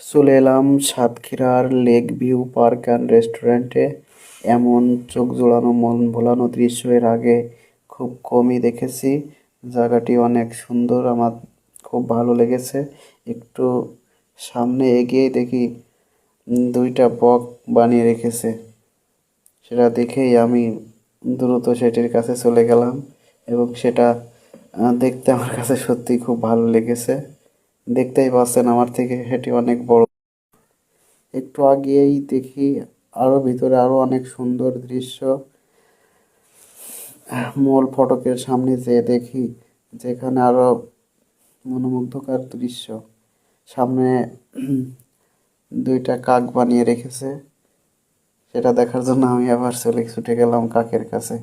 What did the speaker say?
চলে এলাম সাতক্ষীরার লেক ভিউ পার্ক অ্যান্ড রেস্টুরেন্টে। এমন চোখ জোড়ানো মন ভোলানো দৃশ্য এর আগে খুব কমই দেখেছি। জায়গাটি অনেক সুন্দর, আমার খুব ভালো লেগেছে। একটু সামনে এগিয়ে দেখি দুইটা বক বানিয়ে রেখেছে। সেটা দেখেই আমি দ্রুত সেটির কাছে চলে গেলাম এবং সেটা দেখতে আমার কাছে সত্যি খুব ভালো লেগেছে। দেখতেই পাচ্ছেন আমার থেকে সেটি অনেক বড়। একটু আগেই দেখি আরো ভিতরে আরো অনেক সুন্দর দৃশ্য। মূল ফটকের সামনে যেয়ে দেখি যেখানে আরো মনোমুগ্ধকর দৃশ্য। সামনে দুইটা কাক বানিয়ে রেখেছে। সেটা দেখার জন্য আমি আবার ছুটে গেলাম কাকের কাছে।